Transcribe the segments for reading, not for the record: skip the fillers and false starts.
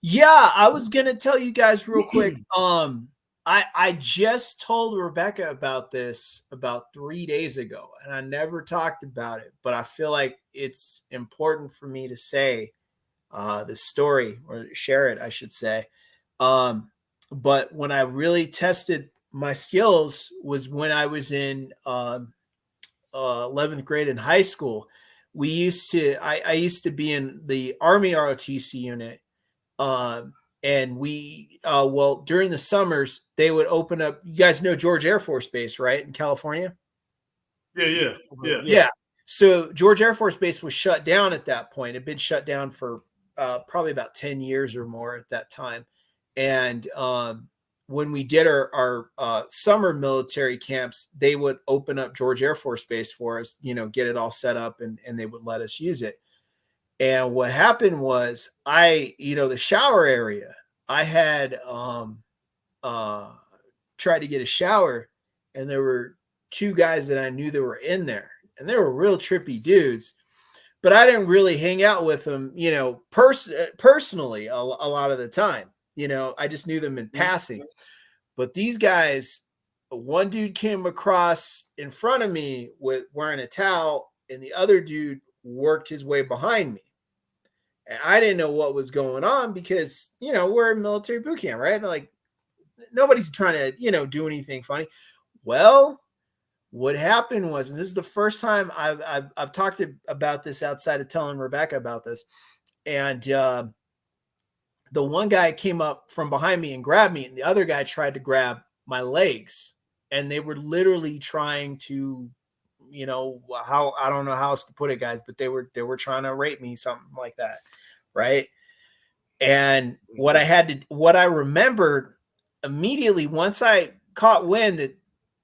Yeah, I was gonna tell you guys real quick. I just told Rebecca about this about 3 days ago, and I never talked about it, but I feel like it's important for me to say the story or share it, I should say. Um, but when I really tested my skills was when I was in 11th grade in high school. I used to be in the Army ROTC unit, and well, during the summers, they would open up. You guys know George Air Force Base, right, in California? Yeah. Yeah. So George Air Force Base was shut down at that point. It had been shut down for probably about 10 years or more at that time. And when we did our summer military camps, they would open up George Air Force Base for us, get it all set up, and they would let us use it. And what happened was the shower area, I had uh tried to get a shower, and there were two guys that I knew that were in there, and they were real trippy dudes, but I didn't really hang out with them, personally a lot of the time. I just knew them in passing. But these guys, one dude came across in front of me with wearing a towel, and the other dude worked his way behind me. And I didn't know what was going on because, we're in military boot camp, right? Like, nobody's trying to, do anything funny. Well, what happened was, and this is the first time I've talked about this outside of telling Rebecca about this, and the one guy came up from behind me and grabbed me, and the other guy tried to grab my legs, and they were literally trying to, how, I don't know how else to put it, guys, but they were trying to rape me, something like that, right? And what I remembered immediately once I caught wind that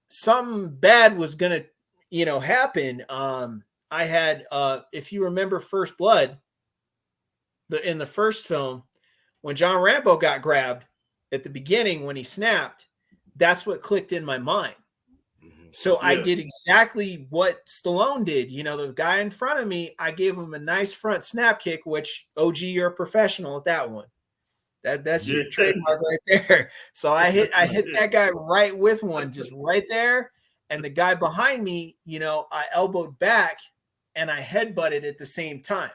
something bad was gonna, happen. I had, if you remember First Blood, in the first film, when John Rambo got grabbed at the beginning when he snapped, that's what clicked in my mind. So I did exactly what Stallone did. The guy in front of me, I gave him a nice front snap kick, which, OG, you're a professional at that one. That's your trademark right there. So I hit that guy right with one, just right there. And the guy behind me, I elbowed back and I headbutted at the same time.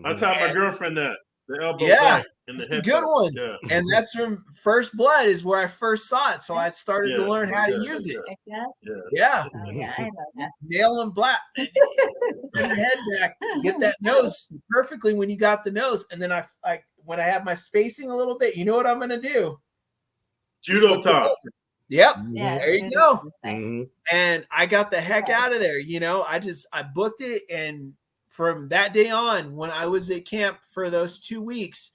I taught my girlfriend that. The elbow Yeah, back and the it's a good one. Yeah. And that's from First Blood is where I first saw it. So I started to learn how to use it. Yeah. Oh, yeah, I know that. Nail and black. Your head back, get that nose perfectly when you got the nose. And then I when I have my spacing a little bit, you know what I'm going to do? Judo toss. Yep. Yeah, there you go. Mm-hmm. And I got the heck out of there. I booked it. And from that day on, when I was at camp for those 2 weeks,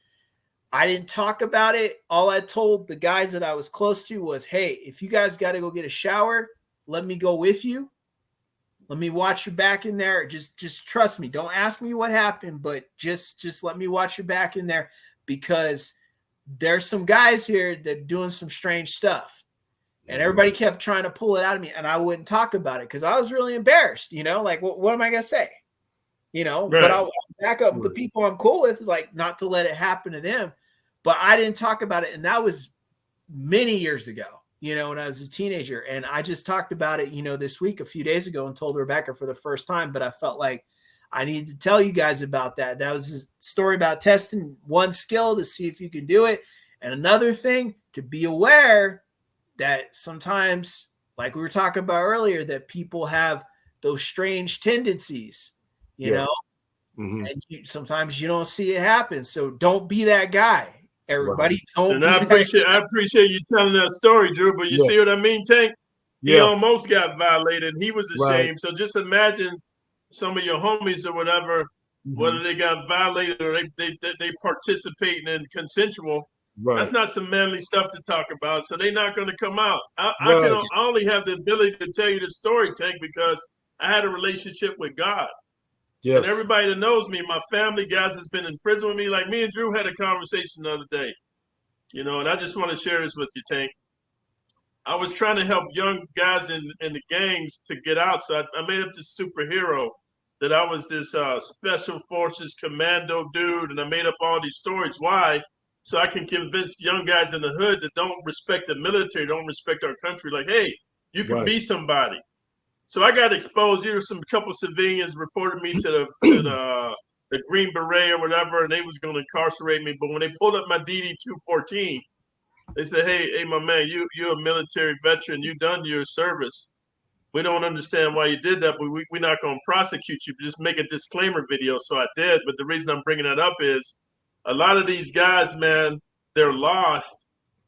I didn't talk about it. All I told the guys that I was close to was, hey, if you guys got to go get a shower, let me go with you. Let me watch your back in there. Just trust me. Don't ask me what happened, but just let me watch your back in there, because there's some guys here that are doing some strange stuff. And everybody kept trying to pull it out of me, and I wouldn't talk about it because I was really embarrassed, like, what am I going to say? Right. But I'll back up with the people I'm cool with, like, not to let it happen to them. But I didn't talk about it. And that was many years ago, when I was a teenager. And I just talked about it, this week, a few days ago, and told Rebecca for the first time. But I felt like I needed to tell you guys about that. That was a story about testing one skill to see if you can do it. And another thing, to be aware that sometimes, like we were talking about earlier, that people have those strange tendencies, and sometimes you don't see it happen. So don't be that guy. Everybody don't. And I appreciate you telling that story, Drew. But you see what I mean, Tank? He almost got violated. He was ashamed. So just imagine some of your homies or whatever, whether they got violated or they participating in consensual. That's not some manly stuff to talk about. So they're not going to come out. I only have the ability to tell you the story, Tank, because I had a relationship with God. Yes. And everybody that knows me, my family, guys that's been in prison with me, like me and Drew had a conversation the other day, and I just want to share this with you, Tank. I was trying to help young guys in the gangs to get out, so I made up this superhero that I was this special forces commando dude, and I made up all these stories. Why? so I can convince young guys in the hood that don't respect the military, don't respect our country. Like, hey, you can be somebody. So I got exposed. There were some couple civilians reported me to the Green Beret or whatever, and they was going to incarcerate me. But when they pulled up my DD 214, they said, hey, my man, you're a military veteran. You done your service. We don't understand why you did that, but we're not going to prosecute you. Just make a disclaimer video. So I did. But the reason I'm bringing that up is a lot of these guys, man, they're lost.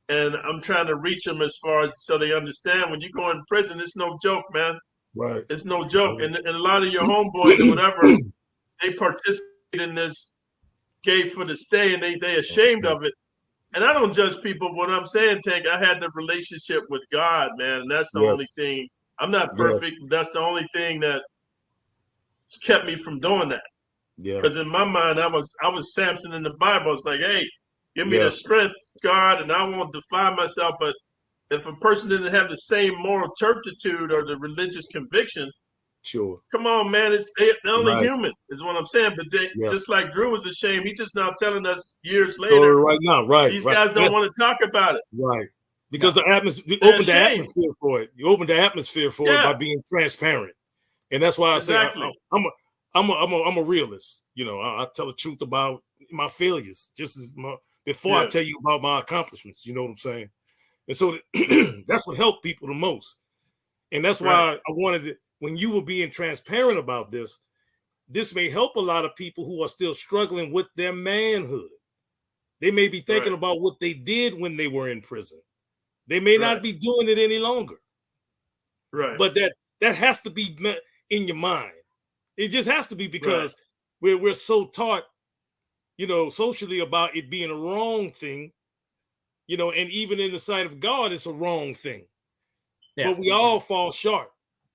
And I'm trying to reach them as far as so they understand when you go in prison, it's no joke, man. Right. It's no joke. And a lot of your homeboys or whatever, they participate in this gay for the stay and they ashamed of it. And I don't judge people. What I'm saying, Tank, I had the relationship with God, man. And that's the only thing. I'm not perfect. That's the only thing that's kept me from doing that. Because in my mind, I was Samson in the Bible. It's like, hey, give me the strength, God, and I won't defy myself. But if a person didn't have the same moral turpitude or the religious conviction, come on, man, they're only human, is what I'm saying. But just like Drew was ashamed, he just now telling us years later. Right now, these guys don't want to talk about it. Right. Because the atmosphere, you opened the atmosphere for it. You opened the atmosphere for it by being transparent, and that's why I say I'm a realist. You know, I tell the truth about my failures, just as before I tell you about my accomplishments. You know what I'm saying? And so that's what helped people the most, and that's why I wanted it. When you were being transparent about this may help a lot of people who are still struggling with their manhood. They may be thinking about what they did when they were in prison. They may not be doing it any longer. Right. But that has to be in your mind. It just has to be because we're so taught, you know, socially about it being a wrong thing, you know, and even in the sight of God, it's a wrong thing. Yeah. But we all fall short.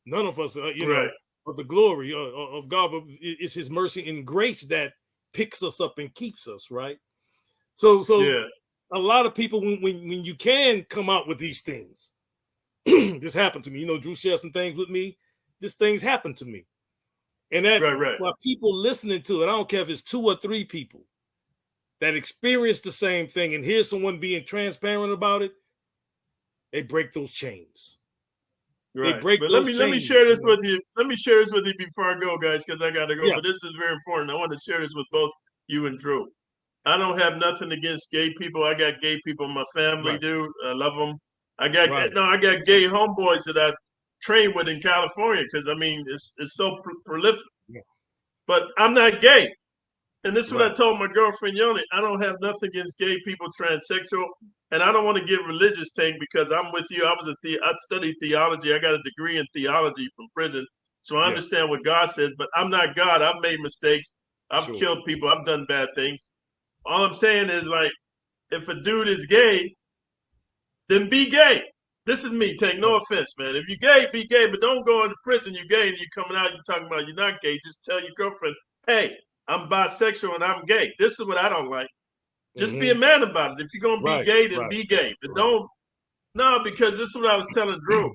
None of us, you know, of the glory of God, but it's his mercy and grace that picks us up and keeps us, right? So a lot of people, when you can come out with these things, this happened to me. You know, Drew shared some things with me. This thing's happened to me. And that while people listening to it, I don't care if it's 2 or 3 people that experience the same thing and hear someone being transparent about it, they break those chains. Right. They break. But let me share this with you. Let me share this with you before I go, guys, because I got to go. Yeah. But this is very important. I want to share this with both you and Drew. I don't have nothing against gay people. I got gay people in my family, dude. I love them. I got gay homeboys that I train with in California because I mean it's so prolific. Yeah. But I'm not gay, and this is what I told my girlfriend Yoni. I don't have nothing against gay people, transsexual, and I don't want to get religious thing because I'm with you. I studied theology. I got a degree in theology from prison, so I understand what God says. But I'm not God. I've made mistakes. I've killed people. I've done bad things. All I'm saying is, like, if a dude is gay, then be gay. This is me. Take no offense, man. If you're gay, be gay, but don't go into prison. You're gay and you're coming out, you're talking about you're not gay. Just tell your girlfriend, hey, I'm bisexual and I'm gay. This is what I don't like. Just be a man about it. If you're going to be gay, then be gay. But don't, because this is what I was telling Drew.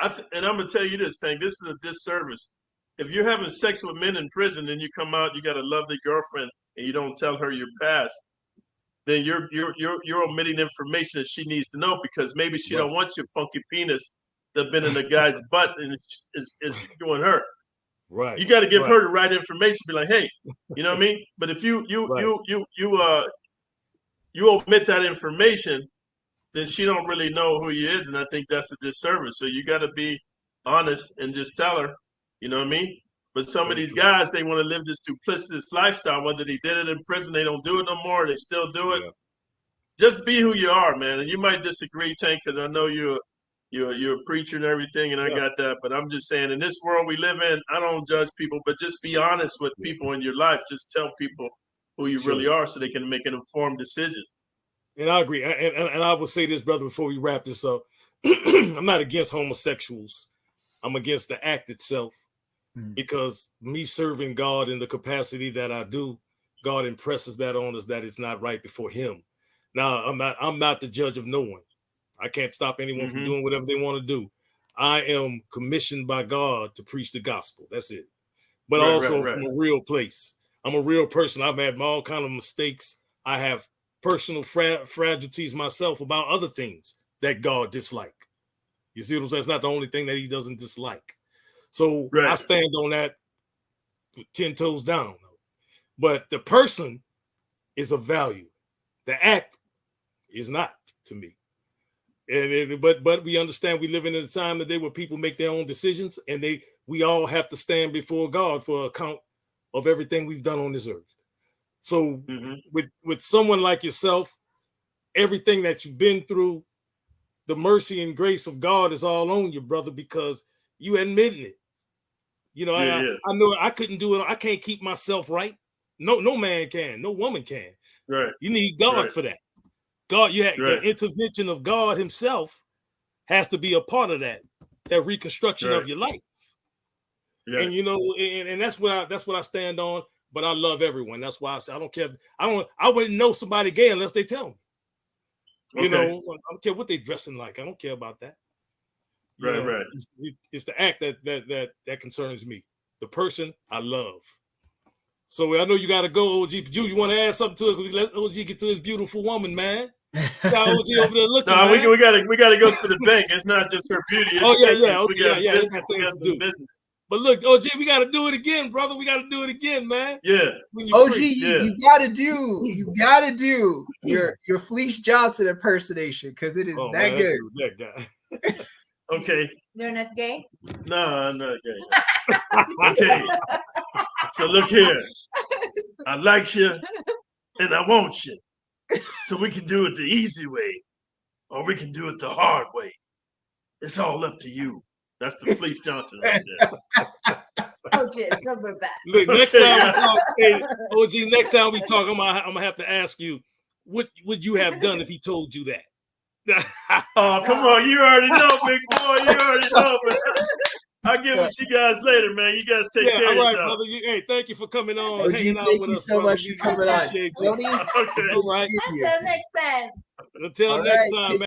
And I'm going to tell you this, Tank. This is a disservice. If you're having sex with men in prison and you come out, you got a lovely girlfriend, and you don't tell her your past, then you're omitting information that she needs to know because maybe she don't want your funky penis that's been in the guy's butt and is doing her. Right. You got to give her the right information. Be like, hey, you know what I mean? But if you omit that information, then she don't really know who he is, and I think that's a disservice. So you got to be honest and just tell her. You know what I mean? But some of these guys, they want to live this duplicitous lifestyle. Whether they did it in prison, they don't do it no more. They still do it. Yeah. Just be who you are, man. And you might disagree, Tank, because I know you're a preacher and everything, and I got that. But I'm just saying, in this world we live in, I don't judge people, but just be honest with people in your life. Just tell people who you really are so they can make an informed decision. And I agree. And I will say this, brother, before we wrap this up. I'm not against homosexuals. I'm against the act itself. Because me serving God in the capacity that I do, God impresses that on us that it's not right before him. Now, I'm not the judge of no one. I can't stop anyone from doing whatever they want to do. I am commissioned by God to preach the gospel. That's it. But also from a real place. I'm a real person. I've had all kind of mistakes. I have personal fragilities myself about other things that God dislike. You see what I'm saying? It's not the only thing that he doesn't dislike. So I stand on that 10 toes down. But the person is of value. The act is not to me. But we understand we live in a time today where people make their own decisions, and we all have to stand before God for account of everything we've done on this earth. So with someone like yourself, everything that you've been through, the mercy and grace of God is all on you, brother, because you admitting it. You know, I know I couldn't do it. I can't keep myself right. No man can. No woman can. Right. You need God for that. God, the intervention of God himself has to be a part of that reconstruction of your life. Yeah. And you know, and that's what I stand on. But I love everyone. That's why I say I don't care. I wouldn't know somebody gay unless they tell me. You know, I don't care what they dressing like. I don't care about that. Right. It's the act that concerns me. The person I love. So I know you got to go, OG. You want to add something to it? Let OG get to his beautiful woman, man. Got OG over there looking. No, we gotta go to the bank. It's not just her beauty. It's we got business. But look, OG, we got to do it again, brother. We got to do it again, man. Yeah. OG, you got to do your Fleece Johnson impersonation because it is good. That guy. Okay. You're not gay? No, I'm not gay. Okay. So look here. I like you and I want you. So we can do it the easy way or we can do it the hard way. It's all up to you. That's the Fleece Johnson right there. Okay, so we're back. Look, next time we talk, hey, OG, next time we talk, I'm gonna have to ask you, what would you have done if he told you that? Oh, come on. You already know, big boy. You already know. But I'll get with you guys later, man. You guys take care of yourself. Brother. Hey, thank you for coming on. OG, thank you so much for coming on. Okay. All right. Until next time. Until next time, man.